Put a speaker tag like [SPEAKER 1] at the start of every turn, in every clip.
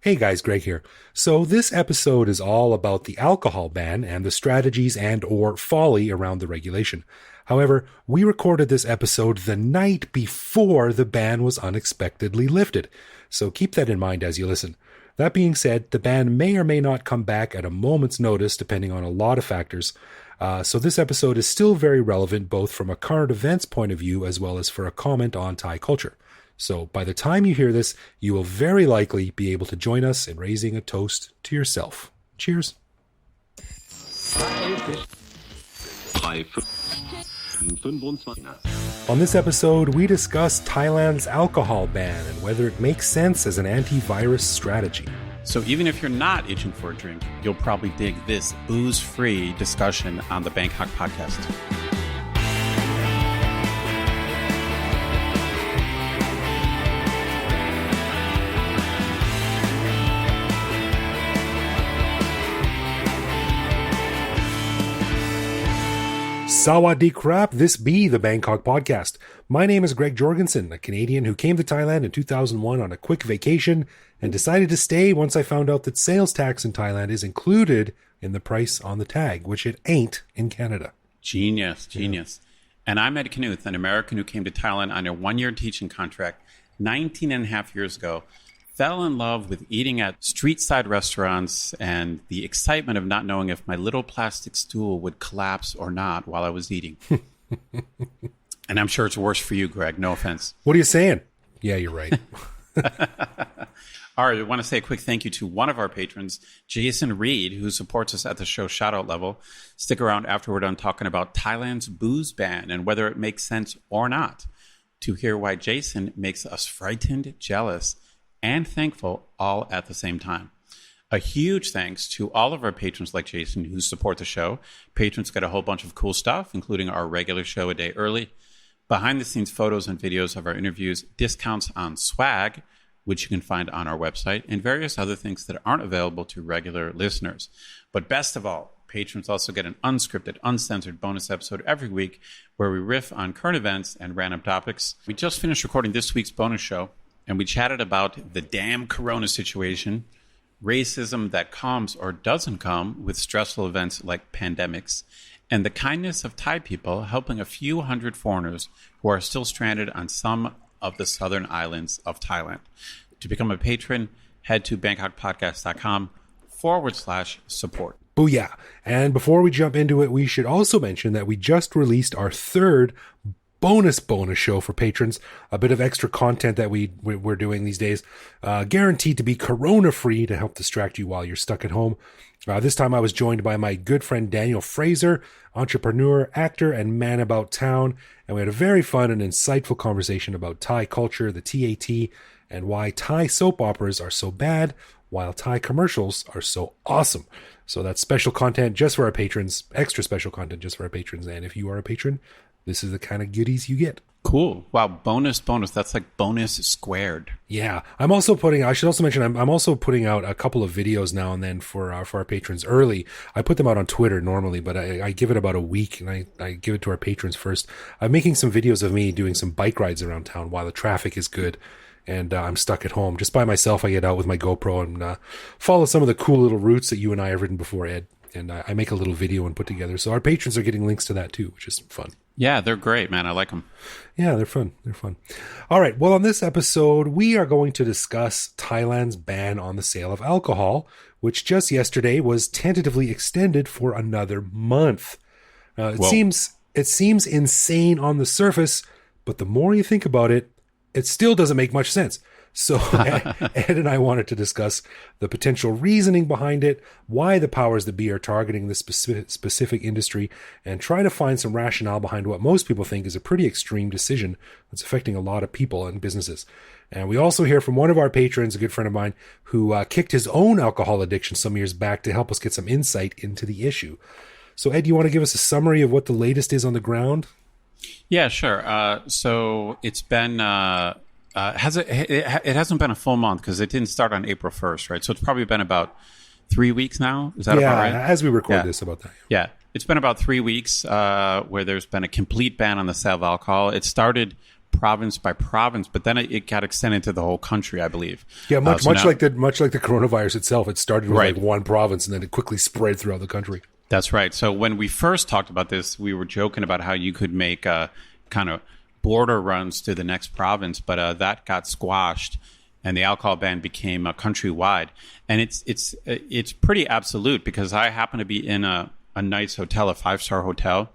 [SPEAKER 1] Hey guys, Greg here. So this episode is all about the alcohol ban and the strategies and or folly around the regulation. However, we recorded this episode the night before the ban was unexpectedly lifted. So keep that in mind as you listen. That being said, the ban may or may not come back at a moment's notice depending on a lot of factors. So this episode is still very relevant both from a current events point of view as well as for a comment on Thai culture. So by the time you hear this, you will very likely be able to join us in raising a toast to yourself. Cheers. On this episode, we discuss Thailand's alcohol ban and whether it makes sense as an antivirus strategy.
[SPEAKER 2] So even if you're not itching for a drink, you'll probably dig this booze-free discussion on the Bangkok podcast.
[SPEAKER 1] Sawadee krap, this be the Bangkok podcast. My name is Greg Jorgensen, a Canadian who came to Thailand in 2001 on a quick vacation and decided to stay once I found out that sales tax in Thailand is included in the price on the tag, which it ain't in Canada.
[SPEAKER 2] Genius. And I'm Ed Knuth, an American who came to Thailand on a one-year teaching contract 19 and a half years ago, fell in love with eating at street-side restaurants and the excitement of not knowing if my little plastic stool would collapse or not while I was eating. And I'm sure it's worse for you, Greg. No offense.
[SPEAKER 1] What are you saying? Yeah, you're right.
[SPEAKER 2] All right, I want to say a quick thank you to one of our patrons, Jason Reed, who supports us at the show shoutout level. Stick around after we're done talking about Thailand's booze ban and whether it makes sense or not to hear why Jason makes us frightened, jealous, and thankful all at the same time. A huge thanks to all of our patrons like Jason who support the show. Patrons get a whole bunch of cool stuff, including our regular show a day early, behind-the-scenes photos and videos of our interviews, discounts on swag, which you can find on our website, and various other things that aren't available to regular listeners. But best of all, patrons also get an unscripted, uncensored bonus episode every week where we riff on current events and random topics. We just finished recording this week's bonus show, and we chatted about the damn corona situation, racism that comes or doesn't come with stressful events like pandemics, and the kindness of Thai people helping a few hundred foreigners who are still stranded on some of the southern islands of Thailand. To become a patron, head to bangkokpodcast.com/support.
[SPEAKER 1] Booyah. And before we jump into it, we should also mention that we just released our third bonus show for patrons, a bit of extra content that we're doing these days, guaranteed to be corona free to help distract you while you're stuck at home. This time I was joined by my good friend Daniel Fraser, entrepreneur, actor, and man about town, and we had a very fun and insightful conversation about Thai culture, the TAT, and why Thai soap operas are so bad while Thai commercials are so awesome. So that's special content just for our patrons, extra special content just for our patrons, and if you are a patron, this is the kind of goodies you get.
[SPEAKER 2] Cool. Wow. Bonus. That's like bonus squared.
[SPEAKER 1] Yeah. I should also mention, I'm also putting out a couple of videos now and then for our patrons early. I put them out on Twitter normally, but I give it about a week and I give it to our patrons first. I'm making some videos of me doing some bike rides around town while the traffic is good and I'm stuck at home. Just by myself, I get out with my GoPro and follow some of the cool little routes that you and I have ridden before, Ed. And I make a little video and put together. So our patrons are getting links to that too, which is fun.
[SPEAKER 2] Yeah, they're great, man. I like them.
[SPEAKER 1] Yeah, they're fun. All right. Well, on this episode, we are going to discuss Thailand's ban on the sale of alcohol, which just yesterday was tentatively extended for another month. It seems insane on the surface, but the more you think about it, it still doesn't make much sense. So Ed and I wanted to discuss the potential reasoning behind it, why the powers that be are targeting this specific industry, and try to find some rationale behind what most people think is a pretty extreme decision that's affecting a lot of people and businesses. And we also hear from one of our patrons, a good friend of mine, who kicked his own alcohol addiction some years back to help us get some insight into the issue. So Ed, do you want to give us a summary of what the latest is on the ground?
[SPEAKER 2] Yeah, sure. So it's been... it hasn't been a full month because it didn't start on April 1st, right? So it's probably been about 3 weeks now. Is that about right?
[SPEAKER 1] Yeah, as we record this, about that.
[SPEAKER 2] Yeah. It's been about 3 weeks where there's been a complete ban on the sale of alcohol. It started province by province, but then it got extended to the whole country, I believe.
[SPEAKER 1] Yeah, much like the coronavirus itself. It started with
[SPEAKER 2] Right.
[SPEAKER 1] like one province, and then it quickly spread throughout the country.
[SPEAKER 2] That's right. So when we first talked about this, we were joking about how you could make kind of border runs to the next province, but that got squashed, and the alcohol ban became countrywide. And it's pretty absolute, because I happen to be in a nice hotel, a 5-star hotel,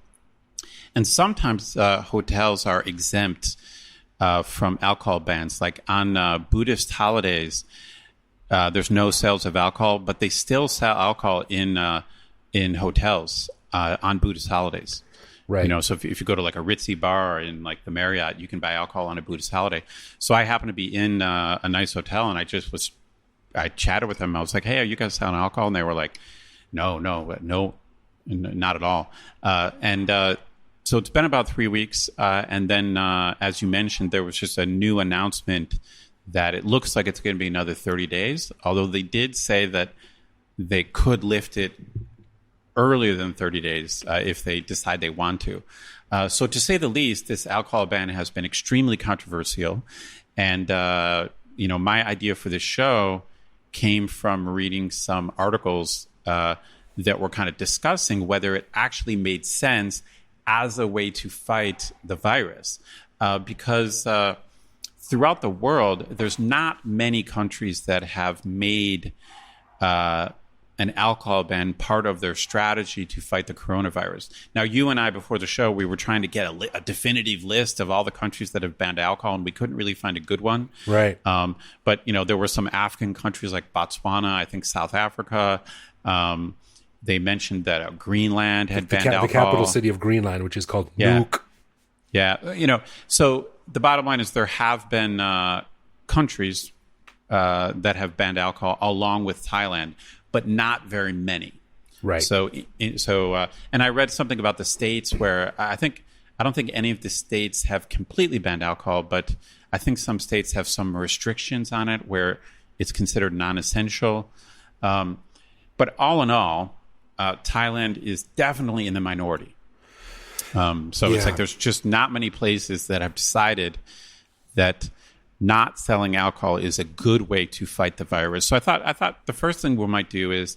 [SPEAKER 2] and sometimes hotels are exempt from alcohol bans. Like on Buddhist holidays, there's no sales of alcohol, but they still sell alcohol in hotels on Buddhist holidays.
[SPEAKER 1] Right.
[SPEAKER 2] You know, so if you go to like a ritzy bar or in like the Marriott, you can buy alcohol on a Buddhist holiday. So I happen to be in a nice hotel, and I chatted with them. I was like, "Hey, are you guys selling alcohol?" And they were like, "No, not at all." So it's been about 3 weeks, and then as you mentioned, there was just a new announcement that it looks like it's going to be another 30 days. Although they did say that they could lift it earlier than 30 days if they decide they want to. So to say the least, this alcohol ban has been extremely controversial. And, my idea for this show came from reading some articles that were kind of discussing whether it actually made sense as a way to fight the virus. Because throughout the world, there's not many countries that have made an alcohol ban part of their strategy to fight the coronavirus. Now, you and I, before the show, we were trying to get a definitive list of all the countries that have banned alcohol, and we couldn't really find a good one.
[SPEAKER 1] Right.
[SPEAKER 2] But, there were some African countries like Botswana, I think South Africa. They mentioned that Greenland had banned alcohol.
[SPEAKER 1] The capital city of Greenland, which is called Nuuk.
[SPEAKER 2] Yeah. So the bottom line is there have been countries that have banned alcohol along with Thailand, but not very many.
[SPEAKER 1] Right.
[SPEAKER 2] So, and I read something about the states where I don't think any of the states have completely banned alcohol, but I think some states have some restrictions on it where it's considered non-essential. But all in all, Thailand is definitely in the minority. It's like there's just not many places that have decided that not selling alcohol is a good way to fight the virus. So I thought the first thing we might do is,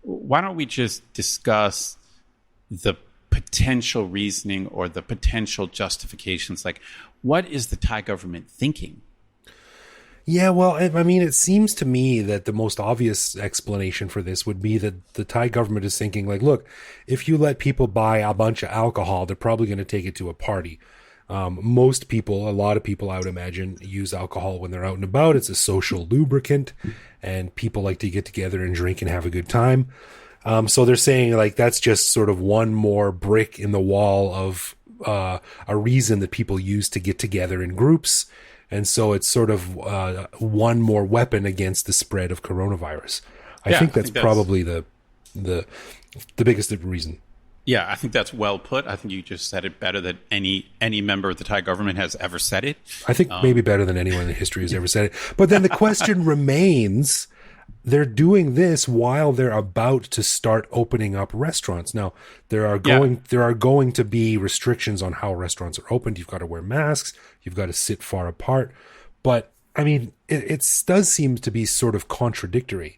[SPEAKER 2] why don't we just discuss the potential reasoning or the potential justifications? Like, what is the Thai government thinking?
[SPEAKER 1] Yeah, well, I mean, it seems to me that the most obvious explanation for this would be that the Thai government is thinking, like, look, if you let people buy a bunch of alcohol, they're probably going to take it to a party. Most people, a lot of people, I would imagine, use alcohol when they're out and about. It's a social lubricant, and people like to get together and drink and have a good time. So they're saying, like, that's just sort of one more brick in the wall of a reason that people use to get together in groups. And so it's sort of one more weapon against the spread of coronavirus. I think that's probably the biggest reason.
[SPEAKER 2] Yeah, I think that's well put. I think you just said it better than any member of the Thai government has ever said it.
[SPEAKER 1] I think maybe better than anyone in history has ever said it. But then the question remains, they're doing this while they're about to start opening up restaurants. Now, there are going to be restrictions on how restaurants are opened. You've got to wear masks. You've got to sit far apart. But, I mean, it does seem to be sort of contradictory.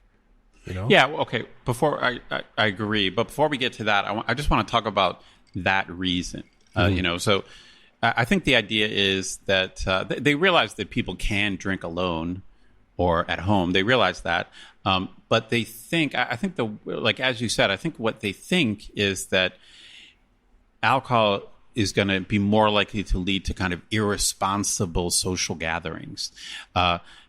[SPEAKER 2] Yeah, okay. Before I agree, but before we get to that, I just want to talk about that reason. So I think the idea is that they realize that people can drink alone or at home. They realize that, but they think. I think as you said, I think what they think is that alcohol is going to be more likely to lead to kind of irresponsible social gatherings.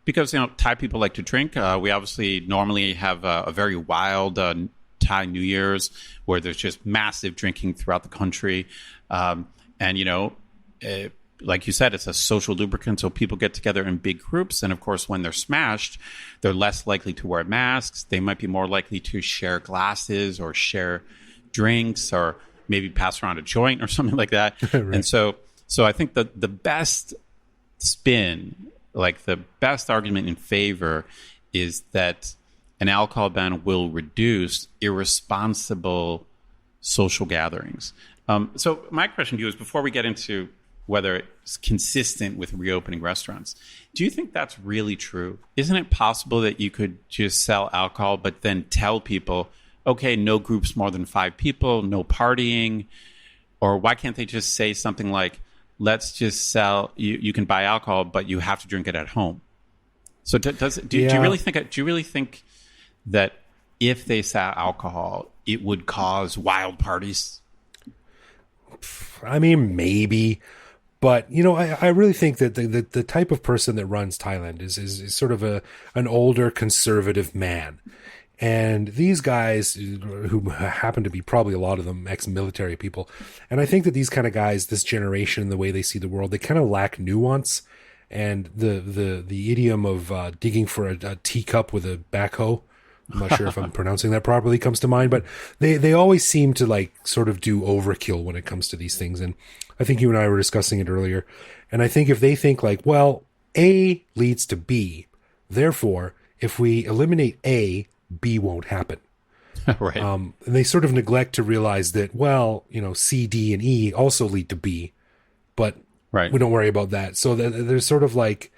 [SPEAKER 2] Because, Thai people like to drink. We obviously normally have a very wild Thai New Year's where there's just massive drinking throughout the country. Like you said, it's a social lubricant, so people get together in big groups. And, of course, when they're smashed, they're less likely to wear masks. They might be more likely to share glasses or share drinks or maybe pass around a joint or something like that. Right. And so I think that the best spin, like the best argument in favor, is that an alcohol ban will reduce irresponsible social gatherings. So my question to you is, before we get into whether it's consistent with reopening restaurants. Do you think that's really true? Isn't it possible that you could just sell alcohol, but then tell people, okay, no groups more than 5 people, no partying? Or why can't they just say something like, let's just sell, you can buy alcohol, but you have to drink it at home? So do you really think that if they sell alcohol, it would cause wild parties?
[SPEAKER 1] I mean, maybe. But, I really think that the type of person that runs Thailand is sort of an older conservative man. And these guys, who happen to be probably a lot of them ex-military people, and I think that these kind of guys, this generation, the way they see the world, they kind of lack nuance. And the idiom of digging for a teacup with a backhoe, I'm not sure if I'm pronouncing that properly, comes to mind. But they always seem to like sort of do overkill when it comes to these things. And I think you and I were discussing it earlier. And I think if they think like, well, A leads to B, therefore, if we eliminate A, B won't happen.
[SPEAKER 2] Right.
[SPEAKER 1] And they sort of neglect to realize that, well, C, D, and E also lead to B, but
[SPEAKER 2] right.
[SPEAKER 1] we don't worry about that. So there's sort of like,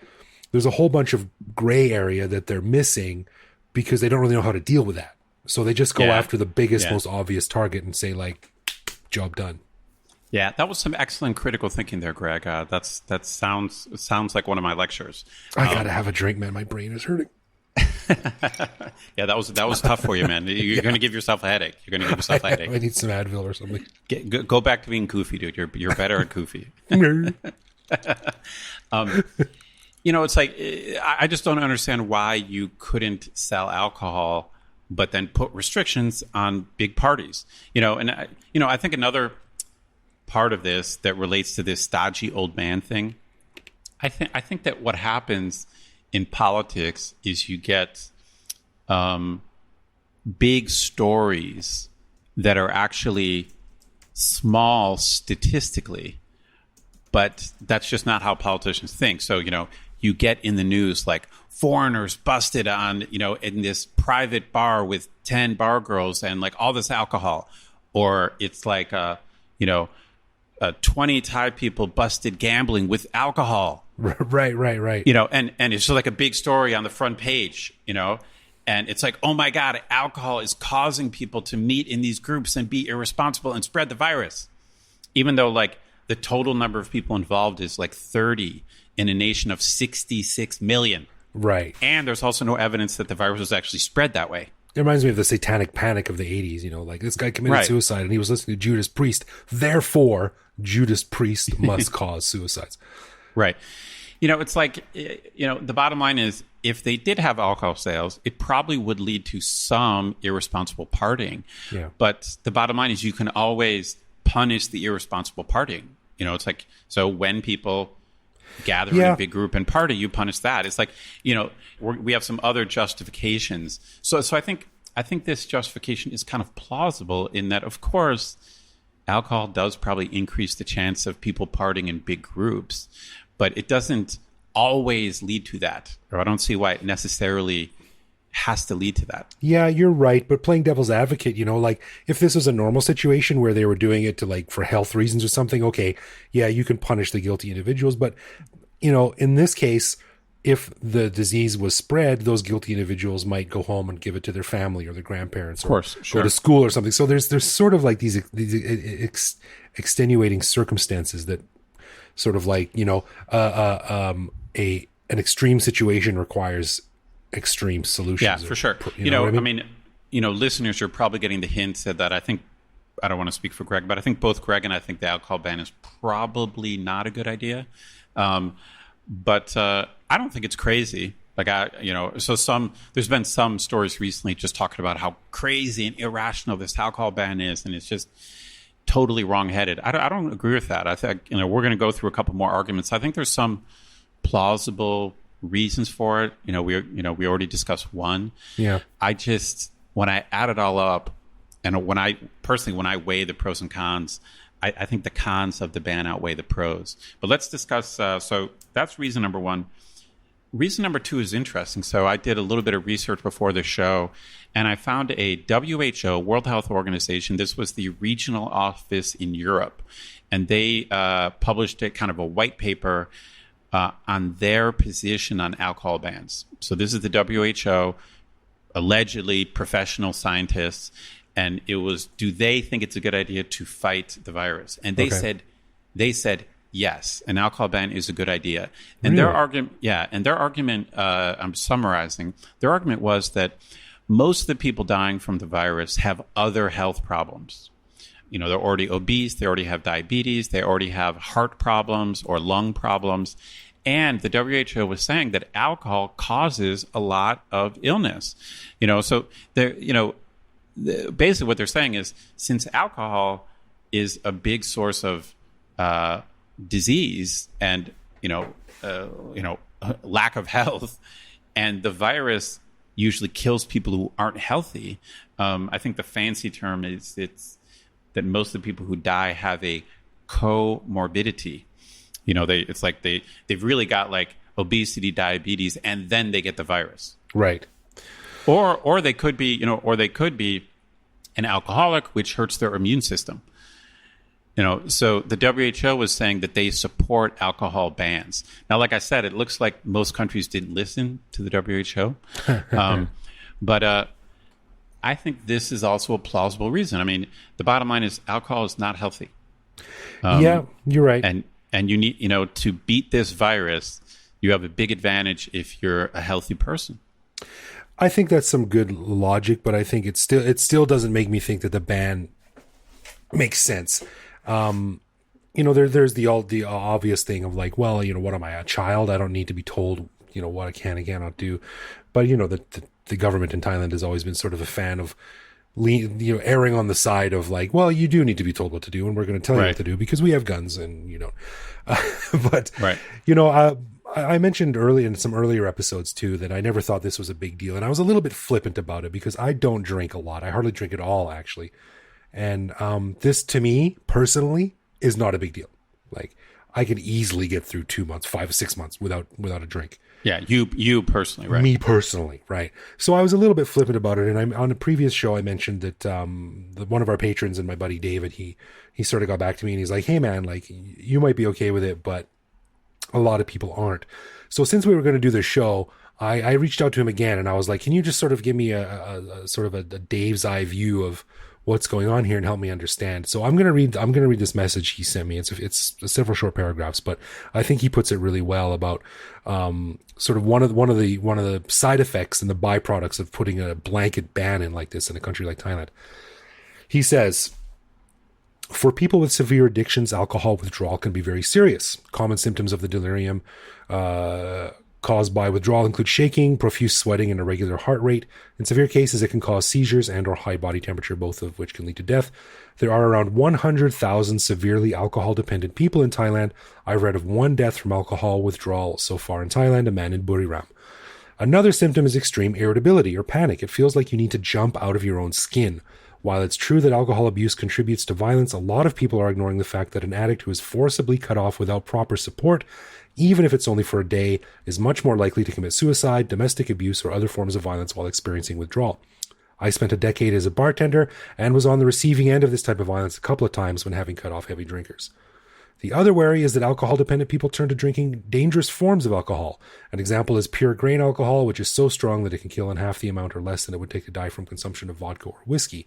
[SPEAKER 1] there's a whole bunch of gray area that they're missing because they don't really know how to deal with that. So they just go after the biggest, most obvious target and say like, job done.
[SPEAKER 2] Yeah, that was some excellent critical thinking there, Greg. That sounds like one of my lectures.
[SPEAKER 1] I gotta have a drink, man. My brain is hurting.
[SPEAKER 2] Yeah, that was tough for you, man. You're going to give yourself a headache. You're going to give yourself a headache.
[SPEAKER 1] I need some Advil or something.
[SPEAKER 2] Go back to being goofy, dude. You're better at goofy. It's like I just don't understand why you couldn't sell alcohol, but then put restrictions on big parties. I think another part of this that relates to this stodgy old man thing. I think that what happens in politics is you get big stories that are actually small statistically, but that's just not how politicians think. So, you get in the news like foreigners busted on, in this private bar with 10 bar girls and like all this alcohol. Or it's like, 20 Thai people busted gambling with alcohol.
[SPEAKER 1] Right.
[SPEAKER 2] And it's just like a big story on the front page, and it's like, oh my God, alcohol is causing people to meet in these groups and be irresponsible and spread the virus. Even though like the total number of people involved is like 30 in a nation of 66 million.
[SPEAKER 1] Right.
[SPEAKER 2] And there's also no evidence that the virus was actually spread that way.
[SPEAKER 1] It reminds me of the satanic panic of the 80s, like this guy committed suicide and he was listening to Judas Priest. Therefore, Judas Priest must cause suicides.
[SPEAKER 2] Right. It's like, the bottom line is if they did have alcohol sales, it probably would lead to some irresponsible partying.
[SPEAKER 1] Yeah.
[SPEAKER 2] But the bottom line is you can always punish the irresponsible partying. It's like, so when people gather in a big group and party, you punish that. It's like, we have some other justifications. So I think this justification is kind of plausible in that, of course, alcohol does probably increase the chance of people partying in big groups, but it doesn't always lead to that. Or I don't see why it necessarily has to lead to that.
[SPEAKER 1] Yeah, you're right. But playing devil's advocate, like if this was a normal situation where they were doing it to like for health reasons or something, okay, yeah, you can punish the guilty individuals. But, in this case, if the disease was spread, those guilty individuals might go home and give it to their family or their grandparents,
[SPEAKER 2] of course,
[SPEAKER 1] or go to school or something. So there's sort of like these extenuating circumstances that sort of like, an extreme situation requires extreme solutions.
[SPEAKER 2] Yeah, for sure.
[SPEAKER 1] I mean,
[SPEAKER 2] listeners are probably getting the hint that I don't want to speak for Greg, but I think both Greg and I think the alcohol ban is probably not a good idea. But I don't think it's crazy. Like there's been some stories recently just talking about how crazy and irrational this alcohol ban is, and it's just totally wrong-headed. I don't agree with that. I think we're going to go through a couple more arguments. I think there's some plausible reasons for it. We already discussed one.
[SPEAKER 1] Yeah.
[SPEAKER 2] When I add it all up, and when I weigh the pros and cons, I think the cons of the ban outweigh the pros. But let's discuss. So that's reason number one. reason number 2 is interesting. So I did a little bit of research before the show, and I found a WHO, World Health Organization. This was the regional office in Europe, and they published a kind of a white paper on their position on alcohol bans. So this is the WHO, allegedly professional scientists, and it was, do they think it's a good idea to fight the virus? And they said yes, an alcohol ban is a good idea. And their argument, I'm summarizing, their argument was that most of the people dying from the virus have other health problems. You know, they're already obese, they already have diabetes, they already have heart problems or lung problems. And the WHO was saying that alcohol causes a lot of illness. You know, so they're, you know, basically what they're saying is, since alcohol is a big source of disease and lack of health, and the virus usually kills people who aren't healthy. I think the fancy term is that most of the people who die have a comorbidity. You know, they've really got like obesity, diabetes, and then they get the virus.
[SPEAKER 1] Right.
[SPEAKER 2] Or they could be, an alcoholic, which hurts their immune system. You know, so the WHO was saying that they support alcohol bans. Now, like I said, it looks like most countries didn't listen to the WHO. But I think this is also a plausible reason. I mean, the bottom line is alcohol is not healthy.
[SPEAKER 1] Yeah, you're right.
[SPEAKER 2] And you need, to beat this virus, you have a big advantage if you're a healthy person.
[SPEAKER 1] I think that's some good logic, but I think it still doesn't make me think that the ban makes sense. There's the obvious thing of like, well, what am I, a child? I don't need to be told, what I can and cannot do. But, the government in Thailand has always been sort of a fan of erring on the side of like, well, you do need to be told what to do, and we're going to tell you what to do because we have guns and you don't. But, I mentioned in some earlier episodes too that I never thought this was a big deal, and I was a little bit flippant about it because I don't drink a lot. I hardly drink at all, actually. And this, to me, personally, is not a big deal. Like, I could easily get through 2 months, 5, 6 months without a drink.
[SPEAKER 2] Yeah, you personally, right?
[SPEAKER 1] Me personally, right? So I was a little bit flippant about it, and on a previous show I mentioned that one of our patrons and my buddy David, he sort of got back to me and he's like, "Hey man, like you might be okay with it, but a lot of people aren't." So since we were going to do this show, I reached out to him again and I was like, "Can you just sort of give me a sort of a Dave's eye view of what's going on here and help me understand?" So I'm going to read this message he sent me. It's several short paragraphs, but I think he puts it really well about sort of one of the side effects and the byproducts of putting a blanket ban in like this in a country like Thailand. He says, "For people with severe addictions, alcohol withdrawal can be very serious. Common symptoms of the delirium caused by withdrawal include shaking, profuse sweating, and irregular heart rate. In severe cases, it can cause seizures and or high body temperature, both of which can lead to death. There are around 100,000 severely alcohol-dependent people in Thailand. I've read of one death from alcohol withdrawal so far in Thailand, a man in Buriram. Another symptom is extreme irritability or panic. It feels like you need to jump out of your own skin. While it's true that alcohol abuse contributes to violence, a lot of people are ignoring the fact that an addict who is forcibly cut off without proper support, even if it's only for a day, is much more likely to commit suicide, domestic abuse, or other forms of violence while experiencing withdrawal. I spent a decade as a bartender and was on the receiving end of this type of violence a couple of times when having cut off heavy drinkers. The other worry is that alcohol-dependent people turn to drinking dangerous forms of alcohol. An example is pure grain alcohol, which is so strong that it can kill in half the amount or less than it would take to die from consumption of vodka or whiskey.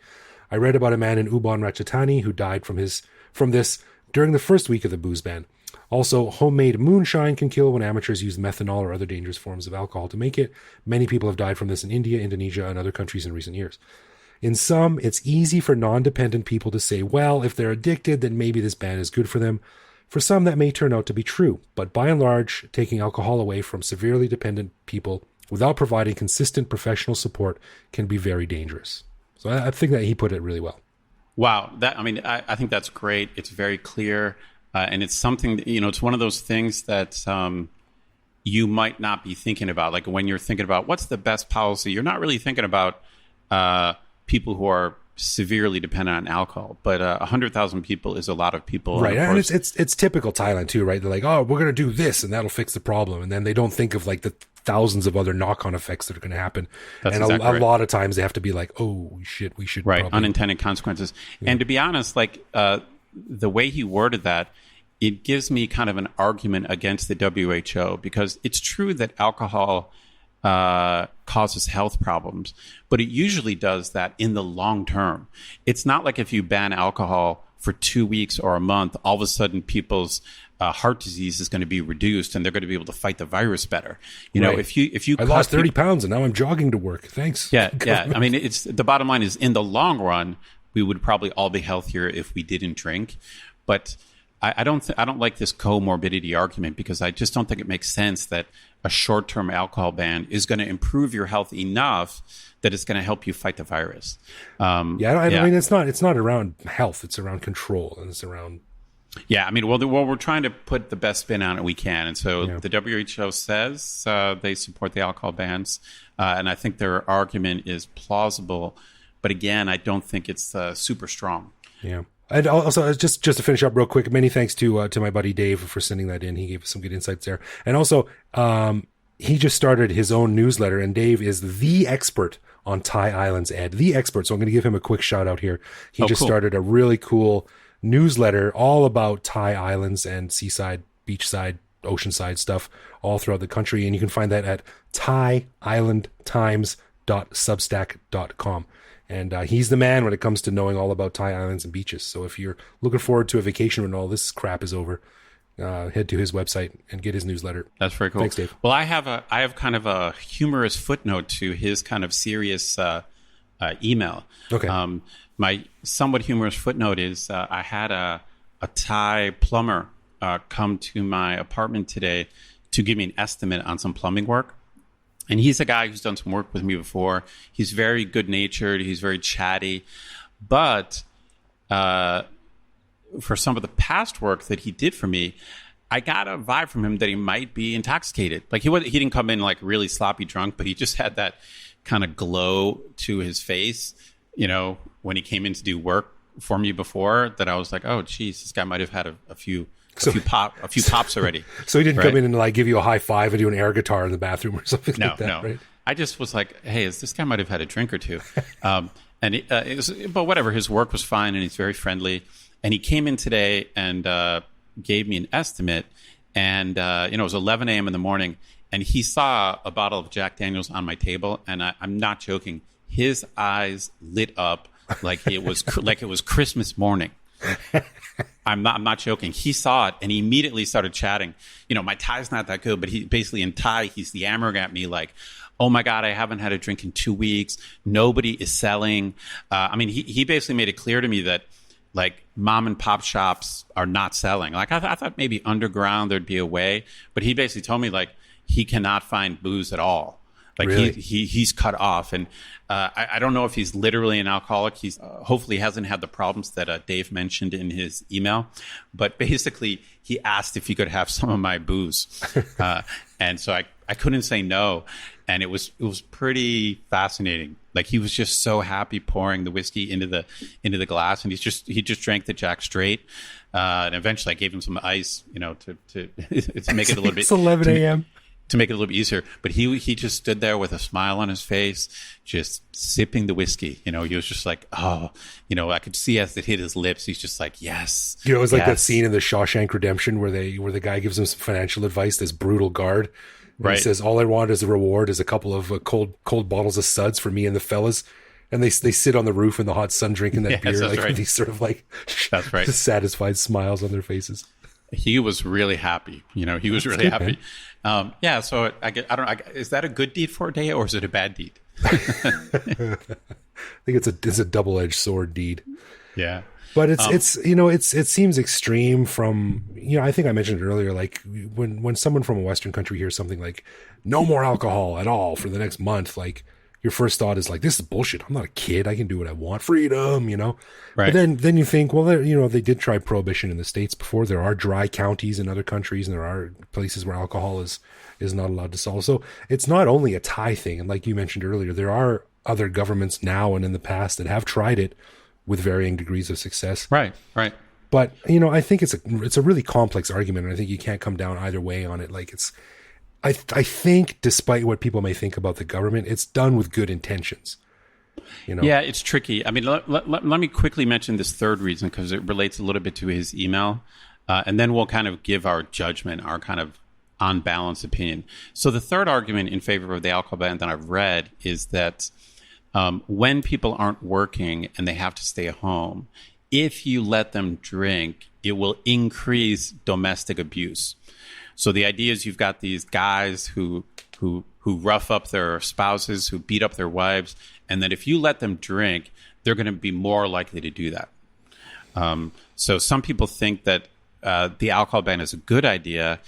[SPEAKER 1] I read about a man in Ubon Ratchathani who died from this during the first week of the booze ban. Also, homemade moonshine can kill when amateurs use methanol or other dangerous forms of alcohol to make it. Many people have died from this in India, Indonesia, and other countries in recent years. In sum, it's easy for non-dependent people to say, well, if they're addicted, then maybe this ban is good for them. For some, that may turn out to be true, but by and large, taking alcohol away from severely dependent people without providing consistent professional support can be very dangerous." So I think that he put it really well.
[SPEAKER 2] Wow. I think that's great. It's very clear. And it's something, it's one of those things that you might not be thinking about. Like when you're thinking about what's the best policy, you're not really thinking about people who are severely dependent on alcohol. But 100,000 people is a lot of people.
[SPEAKER 1] Right.
[SPEAKER 2] And
[SPEAKER 1] And it's typical Thailand too, right? They're like, oh, we're going to do this and that'll fix the problem. And then they don't think of like the thousands of other knock-on effects that are going to happen.
[SPEAKER 2] That's
[SPEAKER 1] and
[SPEAKER 2] exactly
[SPEAKER 1] a
[SPEAKER 2] right.
[SPEAKER 1] lot of times they have to be like, oh shit, we should
[SPEAKER 2] right.
[SPEAKER 1] probably...
[SPEAKER 2] Unintended consequences. Yeah. And to be honest, like the way he worded that, it gives me kind of an argument against the WHO, because it's true that alcohol causes health problems, but it usually does that in the long term. It's not like if you ban alcohol for 2 weeks or a month, all of a sudden people's heart disease is going to be reduced and they're going to be able to fight the virus better. You know, if you
[SPEAKER 1] I lost 30 pounds and now I'm jogging to work. Thanks.
[SPEAKER 2] Yeah. I mean, it's the bottom line is, in the long run, we would probably all be healthier if we didn't drink. But I don't like this comorbidity argument, because I just don't think it makes sense that a short-term alcohol ban is going to improve your health enough that it's going to help you fight the virus.
[SPEAKER 1] I mean, it's not around health. It's around control, and it's around...
[SPEAKER 2] Yeah, I mean, well, we're trying to put the best spin on it we can. And so the WHO says they support the alcohol bans, and I think their argument is plausible. But again, I don't think it's super strong.
[SPEAKER 1] Yeah. And also, just to finish up real quick, many thanks to my buddy Dave for sending that in. He gave us some good insights there. And also, he just started his own newsletter, and Dave is the expert on Thai Islands, Ed, the expert. So I'm going to give him a quick shout out here. He just started a really cool newsletter all about Thai islands and seaside, beachside, oceanside stuff all throughout the country. And you can find that at thaiislandtimes.substack.com. And he's the man when it comes to knowing all about Thai islands and beaches. So if you're looking forward to a vacation when all this crap is over, head to his website and get his newsletter.
[SPEAKER 2] That's very cool.
[SPEAKER 1] Thanks, Dave.
[SPEAKER 2] Well, I have kind of a humorous footnote to his kind of serious email.
[SPEAKER 1] Okay.
[SPEAKER 2] My somewhat humorous footnote is I had a Thai plumber come to my apartment today to give me an estimate on some plumbing work. And he's a guy who's done some work with me before. He's very good-natured. He's very chatty. But for some of the past work that he did for me, I got a vibe from him that he might be intoxicated. Like he didn't come in like really sloppy drunk, but he just had that kind of glow to his face, you know, when he came in to do work for me before, that I was like, oh, geez, this guy might have had a few pops already.
[SPEAKER 1] So he didn't come in and like give you a high five and do an air guitar in the bathroom or something like that, right?
[SPEAKER 2] I just was like, hey, this guy might have had a drink or two. But whatever, his work was fine and he's very friendly. And he came in today and gave me an estimate. And, it was 11 a.m. in the morning. And he saw a bottle of Jack Daniels on my table. And I'm not joking. His eyes lit up like it was Christmas morning. I'm not joking. He saw it and he immediately started chatting. You know, my Thai's not that good, but he basically in Thai, he's yammering at me like, oh my God, I haven't had a drink in 2 weeks. Nobody is selling. He basically made it clear to me that like mom and pop shops are not selling. Like I thought maybe underground there'd be a way, but he basically told me like he cannot find booze at all. Like
[SPEAKER 1] really?
[SPEAKER 2] he's cut off. And I don't know if he's literally an alcoholic. He's hopefully hasn't had the problems that Dave mentioned in his email. But basically, he asked if he could have some of my booze. And so I couldn't say no. And it was pretty fascinating. Like he was just so happy pouring the whiskey into the glass. And he just drank the Jack straight. And eventually I gave him some ice, you know, to make it a little bit.
[SPEAKER 1] It's 11 a.m.
[SPEAKER 2] To make it a little bit easier. But he just stood there with a smile on his face, just sipping the whiskey. You know, he was just like, oh, you know, I could see as it hit his lips, he's just like, yes.
[SPEAKER 1] You know, it was like that scene in the Shawshank Redemption where the guy gives him some financial advice, this brutal guard. Right. He says, all I want as a reward is a couple of cold bottles of suds for me and the fellas. And they sit on the roof in the hot sun drinking that beer, like with these sort of like
[SPEAKER 2] that's right.
[SPEAKER 1] satisfied smiles on their faces.
[SPEAKER 2] He was really happy. You know, he was really happy. So is that a good deed for a day or is it a bad deed?
[SPEAKER 1] I think it's a double-edged sword deed.
[SPEAKER 2] Yeah.
[SPEAKER 1] But it seems extreme from, you know, I think I mentioned it earlier, like when someone from a Western country hears something like no more alcohol at all for the next month, like your first thought is like, this is bullshit. I'm not a kid. I can do what I want. Freedom, you know?
[SPEAKER 2] Right.
[SPEAKER 1] But then you think, well, they did try prohibition in the States before. There are dry counties in other countries and there are places where alcohol is not allowed to sell. So it's not only a Thai thing. And like you mentioned earlier, there are other governments now and in the past that have tried it with varying degrees of success.
[SPEAKER 2] Right.
[SPEAKER 1] But, you know, I think it's a really complex argument, and I think you can't come down either way on it. Like, I think, despite what people may think about the government, it's done with good intentions. You know?
[SPEAKER 2] Yeah, it's tricky. I mean, let me quickly mention this third reason, because it relates a little bit to his email, and then we'll kind of give our judgment, our kind of unbalanced opinion. So the third argument in favor of the alcohol ban that I've read is that when people aren't working and they have to stay at home, if you let them drink, it will increase domestic abuse. So the idea is you've got these guys who rough up their spouses, who beat up their wives, and that if you let them drink, they're going to be more likely to do that. So some people think that the alcohol ban is a good idea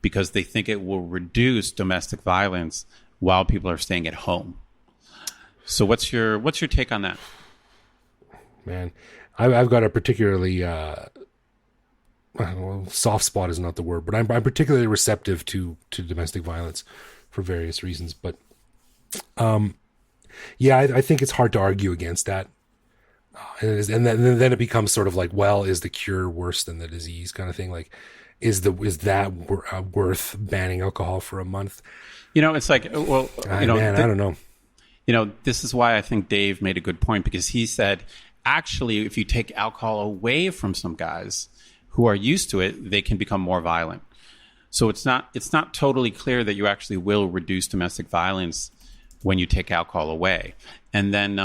[SPEAKER 2] because they think it will reduce domestic violence while people are staying at home. So what's your take on that?
[SPEAKER 1] Man, I've got a particularly soft spot is not the word, but I'm particularly receptive to domestic violence for various reasons. But yeah, I think it's hard to argue against that. And then it becomes sort of like, well, is the cure worse than the disease kind of thing? Like, is that worth banning alcohol for a month?
[SPEAKER 2] You know, it's like, well, you know,
[SPEAKER 1] man, I don't know.
[SPEAKER 2] You know, this is why I think Dave made a good point, because he said, actually, if you take alcohol away from some guys who are used to it, they can become more violent. So it's not totally clear that you actually will reduce domestic violence when you take alcohol away. And then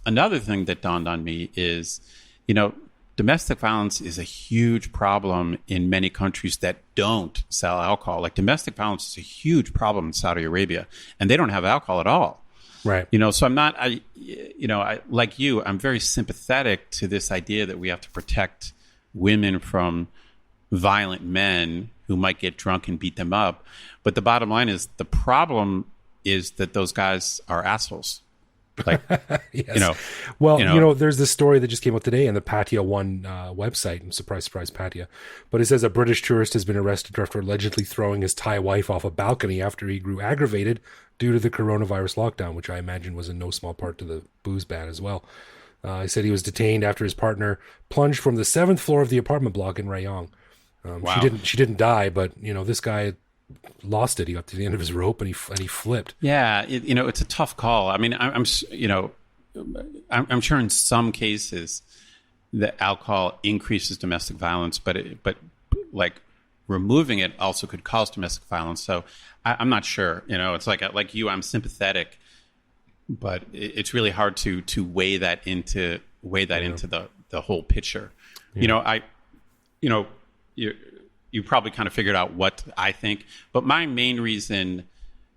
[SPEAKER 2] another thing that dawned on me is, you know, domestic violence is a huge problem in many countries that don't sell alcohol. Like, domestic violence is a huge problem in Saudi Arabia, and they don't have alcohol at all.
[SPEAKER 1] Right.
[SPEAKER 2] You know, so I like you, I'm very sympathetic to this idea that we have to protect women from violent men who might get drunk and beat them up. But the bottom line is, the problem is that those guys are assholes. Like,
[SPEAKER 1] yes.
[SPEAKER 2] You know,
[SPEAKER 1] well, you know, there's this story that just came out today on the Pattaya One website. Surprise, Pattaya. But it says a British tourist has been arrested after allegedly throwing his Thai wife off a balcony after he grew aggravated due to the coronavirus lockdown, which I imagine was in no small part to the booze ban as well. He said he was detained after his partner plunged from the 7th floor of the apartment block in Rayong.
[SPEAKER 2] Wow.
[SPEAKER 1] She didn't die, but you know, this guy lost it. He got to the end of his rope and he flipped.
[SPEAKER 2] Yeah, you know, it's a tough call. I mean, I'm sure in some cases that alcohol increases domestic violence, but like removing it also could cause domestic violence. So I'm not sure. You know, it's like you, I'm sympathetic, but it's really hard to weigh that into the whole picture. Yeah. You probably kind of figured out what I think, but my main reason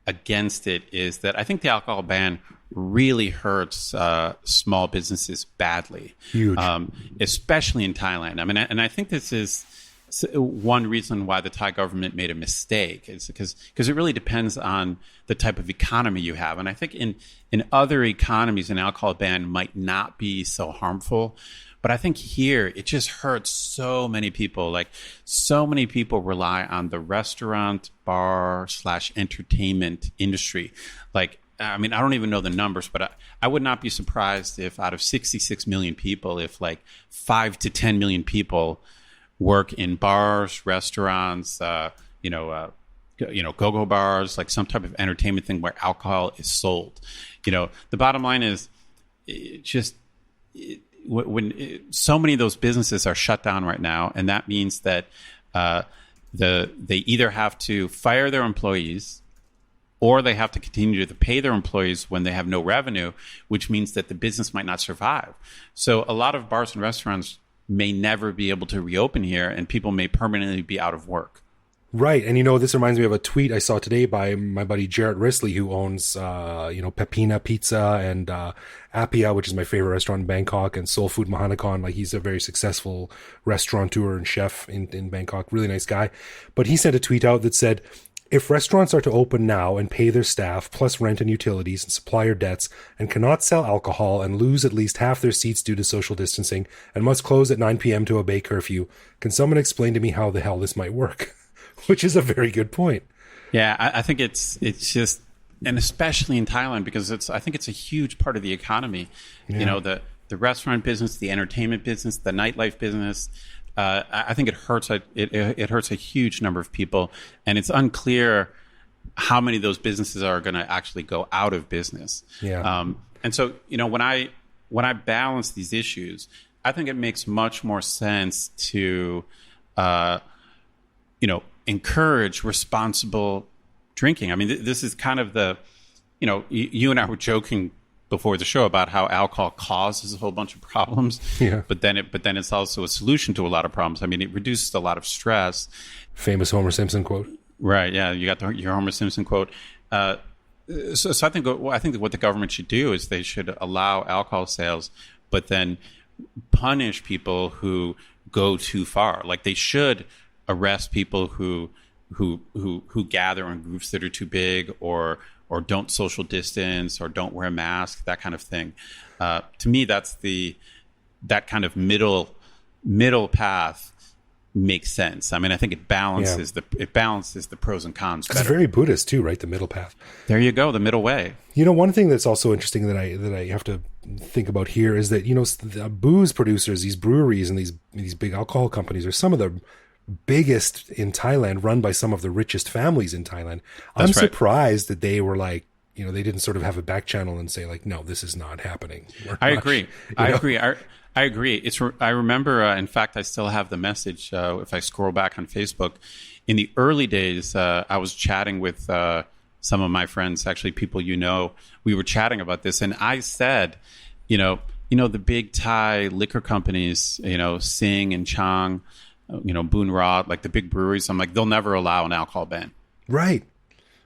[SPEAKER 2] against it is that I think the alcohol ban really hurts small businesses badly.
[SPEAKER 1] Huge.
[SPEAKER 2] Especially in Thailand. I mean, and I think this is one reason why the Thai government made a mistake, is because it really depends on the type of economy you have. And I think in other economies, an alcohol ban might not be so harmful. But I think here, it just hurts so many people. Like, so many people rely on the restaurant, bar / entertainment industry. Like, I mean, I don't even know the numbers, but I would not be surprised if out of 66 million people, if like 5 to 10 million people work in bars, restaurants, go-go bars, like some type of entertainment thing where alcohol is sold. You know, the bottom line is when so many of those businesses are shut down right now, and that means that they either have to fire their employees, or they have to continue to pay their employees when they have no revenue, which means that the business might not survive. So a lot of bars and restaurants may never be able to reopen here, and people may permanently be out of work.
[SPEAKER 1] Right. And, you know, this reminds me of a tweet I saw today by my buddy Jarrett Risley, who owns, Pepina Pizza and Appia, which is my favorite restaurant in Bangkok, and Soul Food Mahanakan. Like, he's a very successful restaurateur and chef in Bangkok. Really nice guy. But he sent a tweet out that said, if restaurants are to open now and pay their staff, plus rent and utilities and supplier debts, and cannot sell alcohol and lose at least half their seats due to social distancing, and must close at 9 p.m. to obey curfew, can someone explain to me how the hell this might work? Which is a very good point.
[SPEAKER 2] Yeah, I think it's just, and especially in Thailand, because I think it's a huge part of the economy.
[SPEAKER 1] Yeah.
[SPEAKER 2] You know, the restaurant business, the entertainment business, the nightlife business. I think it hurts. It hurts a huge number of people, and it's unclear how many of those businesses are going to actually go out of business.
[SPEAKER 1] Yeah.
[SPEAKER 2] And so, you know, when I balance these issues, I think it makes much more sense to, you know, encourage responsible drinking. I mean, this is kind of the, you know, you and I were joking before the show about how alcohol causes a whole bunch of problems,
[SPEAKER 1] Yeah.
[SPEAKER 2] but then it's also a solution to a lot of problems. I mean, it reduces a lot of stress.
[SPEAKER 1] Famous Homer Simpson quote.
[SPEAKER 2] Right. Yeah. You got your Homer Simpson quote. So I think what the government should do is they should allow alcohol sales, but then punish people who go too far. Like they should arrest people who gather in groups that are too big, or don't social distance, or don't wear a mask, that kind of thing. To me, that kind of middle path makes sense. I mean, I think it balances the pros and cons better.
[SPEAKER 1] It's very Buddhist too, right? The middle path.
[SPEAKER 2] There you go, the middle way.
[SPEAKER 1] You know, one thing that's also interesting that I have to think about here is that, you know, the booze producers, these breweries and these big alcohol companies are some of the biggest in Thailand, run by some of the richest families in Thailand. I'm surprised that they were like, you know, they didn't sort of have a back channel and say like, no, this is not happening.
[SPEAKER 2] I agree. I agree. I remember, in fact, I still have the message. If I scroll back on Facebook, in the early days, I was chatting with some of my friends, actually people you know. We were chatting about this, and I said, you know, the big Thai liquor companies, you know, Sing and Chang, you know, Boon Rawd, like the big breweries. I'm like, they'll never allow an alcohol ban.
[SPEAKER 1] Right.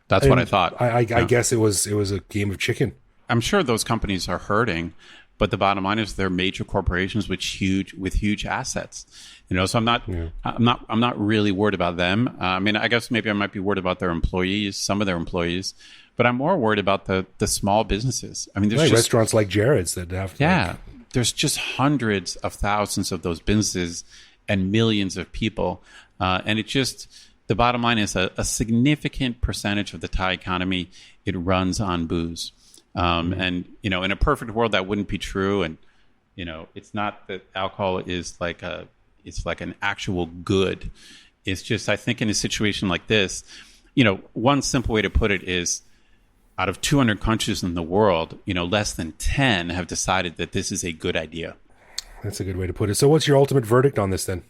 [SPEAKER 2] That's what I thought.
[SPEAKER 1] I guess it was a game of chicken.
[SPEAKER 2] I'm sure those companies are hurting, but the bottom line is they're major corporations with huge assets. You know, so I'm not really worried about them. I mean, I guess maybe I might be worried about their employees, some of their employees, but I'm more worried about the small businesses. I mean, there's
[SPEAKER 1] restaurants like Jared's that have
[SPEAKER 2] there's just hundreds of thousands of those businesses and millions of people, and it just. The bottom line is a significant percentage of the Thai economy, it runs on booze. And, you know, in a perfect world, that wouldn't be true. And, you know, it's not that alcohol is it's like an actual good. It's just, I think in a situation like this, you know, one simple way to put it is out of 200 countries in the world, you know, less than 10 have decided that this is a good idea.
[SPEAKER 1] That's a good way to put it. So what's your ultimate verdict on this then?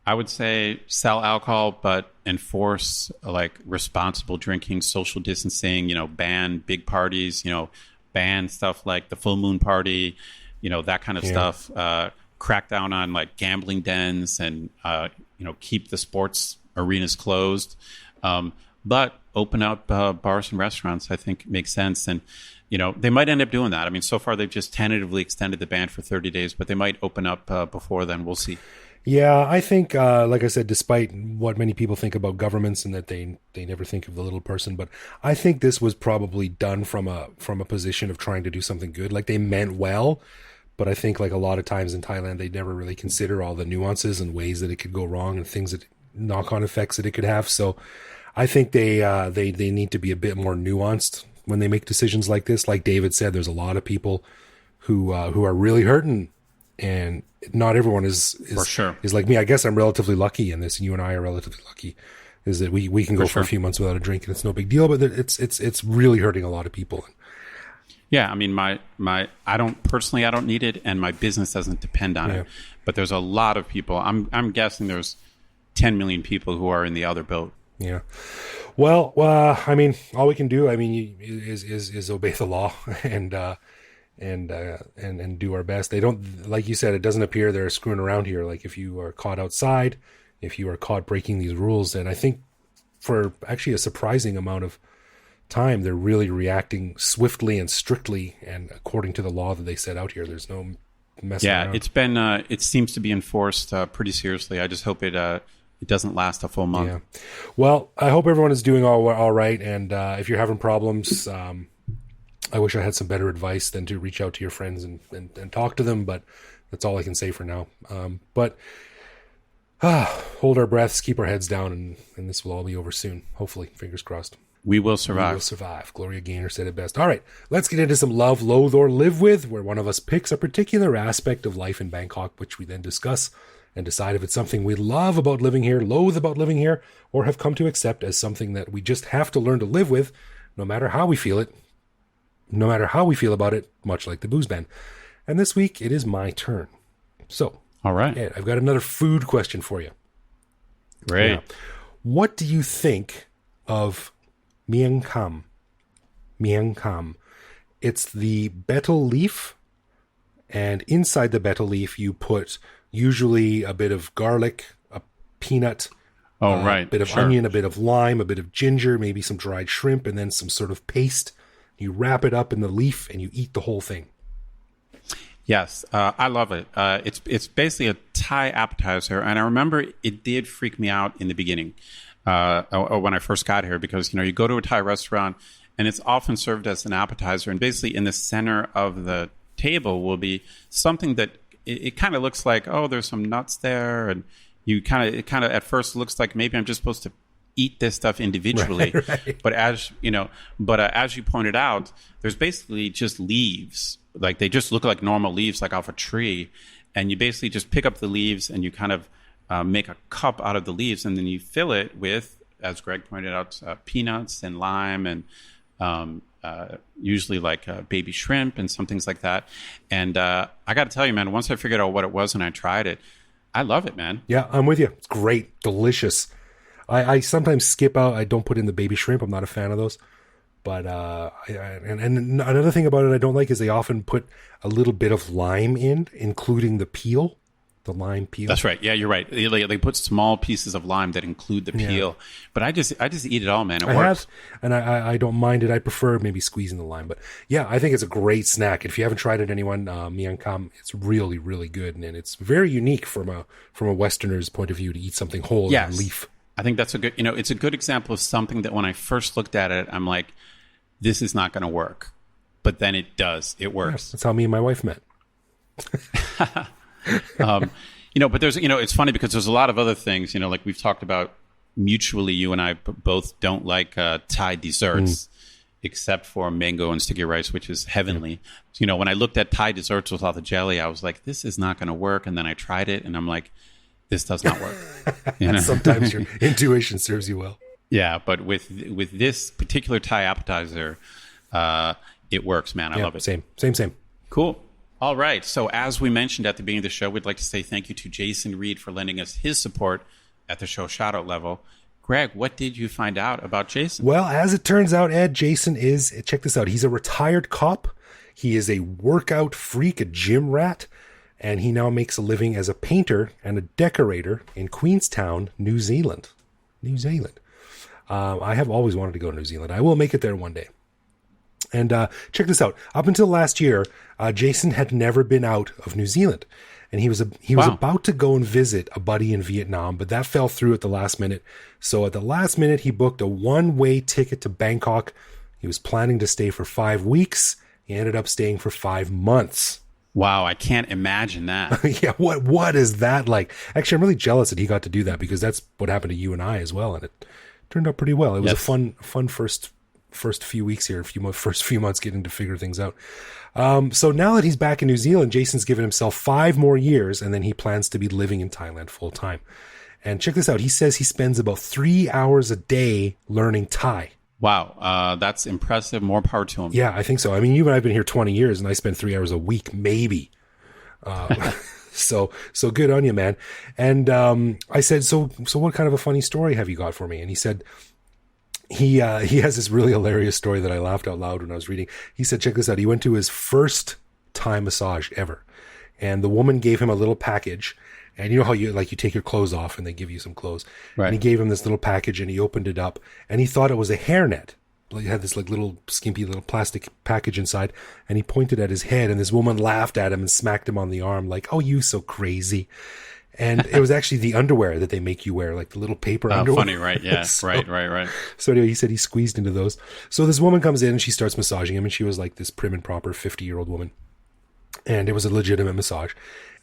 [SPEAKER 2] I would say sell alcohol, but enforce like responsible drinking, social distancing, you know, ban big parties, you know, ban stuff like the full moon party, you know, that kind of stuff, crack down on like gambling dens and, you know, keep the sports arenas closed. But open up bars and restaurants, I think makes sense. And, you know, they might end up doing that. I mean, so far they've just tentatively extended the ban for 30 days, but they might open up before then. We'll see.
[SPEAKER 1] Yeah, I think, like I said, despite what many people think about governments and that they never think of the little person, but I think this was probably done from a position of trying to do something good. Like they meant well, but I think like a lot of times in Thailand, they never really consider all the nuances and ways that it could go wrong and things that knock-on effects that it could have. So I think they need to be a bit more nuanced when they make decisions like this. Like David said, there's a lot of people who are really hurting. And not everyone is
[SPEAKER 2] for sure.
[SPEAKER 1] Is like me. I guess I'm relatively lucky in this, and you and I are relatively lucky. Is that we can go for a few months without a drink, and it's no big deal. But it's really hurting a lot of people.
[SPEAKER 2] Yeah, I mean, I don't need it, and my business doesn't depend on it. But there's a lot of people. I'm guessing there's 10 million people who are in the other boat.
[SPEAKER 1] Yeah. Well, I mean, all we can do, I mean, is obey the law and do our best. They don't, like you said, it doesn't appear they're screwing around here. Like if you are caught outside, if you are caught breaking these rules, and I think for actually a surprising amount of time, they're really reacting swiftly and strictly and according to the law that they set out here. There's no messing around.
[SPEAKER 2] It's been, it seems to be enforced pretty seriously. I just hope it doesn't last a full month.
[SPEAKER 1] Yeah. Well, I hope everyone is doing all right. And if you're having problems, I wish I had some better advice than to reach out to your friends and talk to them, but that's all I can say for now. But hold our breaths, keep our heads down, and this will all be over soon. Hopefully, fingers crossed.
[SPEAKER 2] We will
[SPEAKER 1] We
[SPEAKER 2] survive.
[SPEAKER 1] will survive. Gloria Gaynor said it best. All right, let's get into some love, loathe, or live with, where one of us picks a particular aspect of life in Bangkok, which we then discuss and decide if it's something we love about living here, loathe about living here, or have come to accept as something that we just have to learn to live with, no matter how we feel it, no matter how we feel about it, much like the booze ban. And this week, it is my turn. So,
[SPEAKER 2] All right.
[SPEAKER 1] Ed, I've got another food question for you.
[SPEAKER 2] Great.
[SPEAKER 1] Now, what do you think of miang kham? Miang kham. It's the betel leaf, and inside the betel leaf you put usually a bit of garlic, a peanut,
[SPEAKER 2] Right.
[SPEAKER 1] a bit of
[SPEAKER 2] Sure.
[SPEAKER 1] onion, a bit of lime, a bit of ginger, maybe some dried shrimp, and then some sort of paste. You wrap it up in the leaf and you eat the whole thing.
[SPEAKER 2] Yes, I love it. It's basically a Thai appetizer, and I remember it did freak me out in the beginning when I first got here, because you go to a Thai restaurant and it's often served as an appetizer, and basically in the center of the table will be something that it kind of looks like, oh, there's some nuts there, and it kind of at first looks like maybe I'm just supposed to eat this stuff individually,
[SPEAKER 1] Right.
[SPEAKER 2] but as you pointed out, there's basically just leaves. Like they just look like normal leaves, like off a tree, and you basically just pick up the leaves and you kind of make a cup out of the leaves, and then you fill it with, as Greg pointed out, peanuts and lime, and usually like baby shrimp and some things like that. And I got to tell you, man, once I figured out what it was and I tried it, I love it, man.
[SPEAKER 1] Yeah, I'm with you. It's great. Delicious. I sometimes skip out. I don't put in the baby shrimp. I'm not a fan of those. But and another thing about it I don't like is they often put a little bit of lime in, including the peel, the lime peel.
[SPEAKER 2] That's right. Yeah, you're right. They put small pieces of lime that include the peel. But I just eat it all, man. It works.
[SPEAKER 1] And I don't mind it. I prefer maybe squeezing the lime. But yeah, I think it's a great snack. If you haven't tried it, anyone, miang kham, it's really, really good. And it's very unique from a Westerner's point of view to eat something whole in a leaf.
[SPEAKER 2] I think that's a good, it's a good example of something that when I first looked at it, I'm like, this is not going to work. But then it does. It works.
[SPEAKER 1] Yeah, that's how me and my wife met.
[SPEAKER 2] But there's, it's funny because there's a lot of other things, like we've talked about mutually, you and I both don't like Thai desserts, except for mango and sticky rice, which is heavenly. So, when I looked at Thai desserts without the jelly, I was like, this is not going to work. And then I tried it and I'm like, this does not work.
[SPEAKER 1] Sometimes your intuition serves you well.
[SPEAKER 2] Yeah, but with this particular Thai appetizer, it works, man. I love it.
[SPEAKER 1] Same.
[SPEAKER 2] Cool. All right. So as we mentioned at the beginning of the show, we'd like to say thank you to Jason Reed for lending us his support at the show shoutout level. Greg, what did you find out about Jason?
[SPEAKER 1] Well, as it turns out, Ed, Jason is, check this out, he's a retired cop. He is a workout freak, a gym rat, and he now makes a living as a painter and a decorator in Queenstown, New Zealand. I have always wanted to go to New Zealand. I will make it there one day. And check this out. Up until last year, Jason had never been out of New Zealand. And he was about to go and visit a buddy in Vietnam, but that fell through at the last minute. So at the last minute, he booked a one-way ticket to Bangkok. He was planning to stay for 5 weeks. He ended up staying for 5 months.
[SPEAKER 2] Wow, I can't imagine that.
[SPEAKER 1] Yeah, what is that like? Actually, I'm really jealous that he got to do that because that's what happened to you and I as well, and it turned out pretty well. It was a fun first few weeks here, first few months getting to figure things out. So now that he's back in New Zealand, Jason's given himself 5 more years, and then he plans to be living in Thailand full time. And check this out. He says he spends about 3 hours a day learning Thai.
[SPEAKER 2] Wow, that's impressive. More power to him.
[SPEAKER 1] Yeah, I think so. I mean, you and I have been here 20 years, and I spend 3 hours a week, maybe. So good on you, man. And I said, so what kind of a funny story have you got for me? And he said, he has this really hilarious story that I laughed out loud when I was reading. He said, check this out. He went to his first Thai massage ever, and the woman gave him a little package. And you know how you take your clothes off and they give you some clothes. Right. And he gave him this little package and he opened it up and he thought it was a hairnet. Like it had this little skimpy little plastic package inside, and he pointed at his head, and this woman laughed at him and smacked him on the arm like, "Oh, you so crazy." And it was actually the underwear that they make you wear, like the little paper underwear.
[SPEAKER 2] Funny, right? Yeah, right.
[SPEAKER 1] So anyway, he said he squeezed into those. So this woman comes in and she starts massaging him, and she was like this prim and proper 50-year-old woman. And it was a legitimate massage.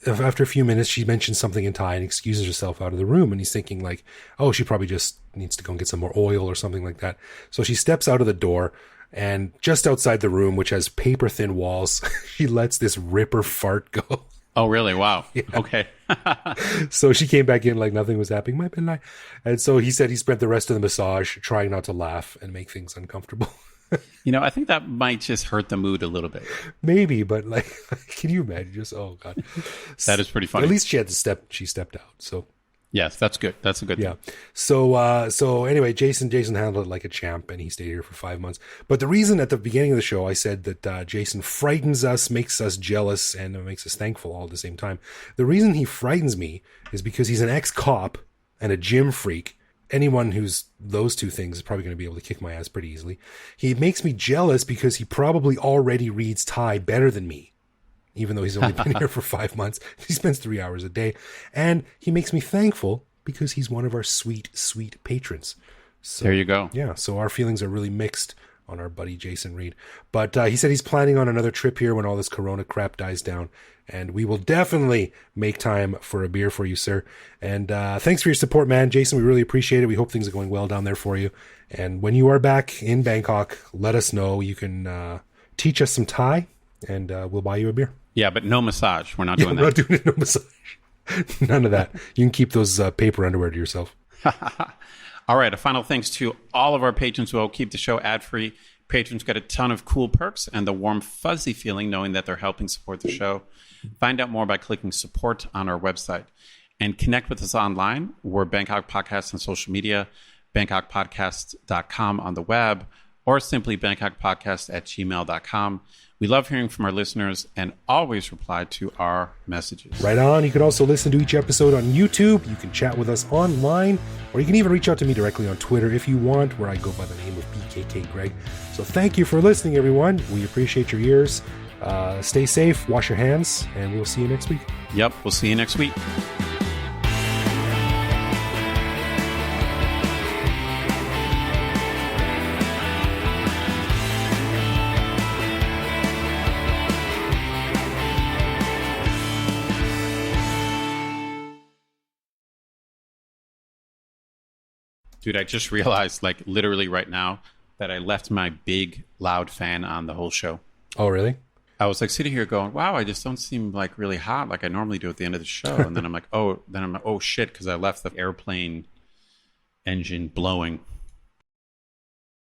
[SPEAKER 1] After a few minutes, she mentions something in Thai and excuses herself out of the room. And he's thinking like, oh, she probably just needs to go and get some more oil or something like that. So she steps out of the door, and just outside the room, which has paper thin walls, she lets this ripper fart go.
[SPEAKER 2] Oh, really? Wow. Yeah. Okay.
[SPEAKER 1] So she came back in like nothing was happening. And so he said he spent the rest of the massage trying not to laugh and make things uncomfortable.
[SPEAKER 2] I think that might just hurt the mood a little bit.
[SPEAKER 1] Maybe, but like, can you imagine? Just, oh God.
[SPEAKER 2] That is pretty funny.
[SPEAKER 1] At least she stepped out. So
[SPEAKER 2] yes, that's good. That's a good thing.
[SPEAKER 1] So anyway, Jason handled it like a champ, and he stayed here for 5 months. But the reason at the beginning of the show I said that Jason frightens us, makes us jealous, and makes us thankful all at the same time. The reason he frightens me is because he's an ex-cop and a gym freak. Anyone who's those two things is probably going to be able to kick my ass pretty easily. He makes me jealous because he probably already reads Thai better than me. Even though he's only been here for 5 months, he spends 3 hours a day. And he makes me thankful because he's one of our sweet, sweet patrons. So,
[SPEAKER 2] there you go.
[SPEAKER 1] Yeah, so our feelings are really mixed on our buddy Jason Reed. But he said he's planning on another trip here when all this corona crap dies down. And we will definitely make time for a beer for you, sir. And thanks for your support, man. Jason, we really appreciate it. We hope things are going well down there for you. And when you are back in Bangkok, let us know. You can teach us some Thai, and we'll buy you a beer.
[SPEAKER 2] Yeah, but no massage. We're not doing that.
[SPEAKER 1] We're not doing it, no massage. None of that. You can keep those paper underwear to yourself.
[SPEAKER 2] All right. A final thanks to all of our patrons who will keep the show ad-free. Patrons get a ton of cool perks and the warm, fuzzy feeling knowing that they're helping support the show. Find out more by clicking support on our website. And connect with us online. We're Bangkok Podcast on social media, bangkokpodcast.com on the web, or simply bangkokpodcast@gmail.com. We love hearing from our listeners and always reply to our messages.
[SPEAKER 1] Right on. You can also listen to each episode on YouTube. You can chat with us online, or you can even reach out to me directly on Twitter if you want, where I go by the name of BKK Greg. So thank you for listening, everyone. We appreciate your ears. Stay safe, wash your hands, and we'll see you next week.
[SPEAKER 2] Yep, we'll see you next week. Dude, I just realized, like, literally right now that I left my big, loud fan on the whole show.
[SPEAKER 1] Oh, really?
[SPEAKER 2] I was, like, sitting here going, wow, I just don't seem, like, really hot like I normally do at the end of the show. And then I'm like, oh, shit, because I left the airplane engine blowing.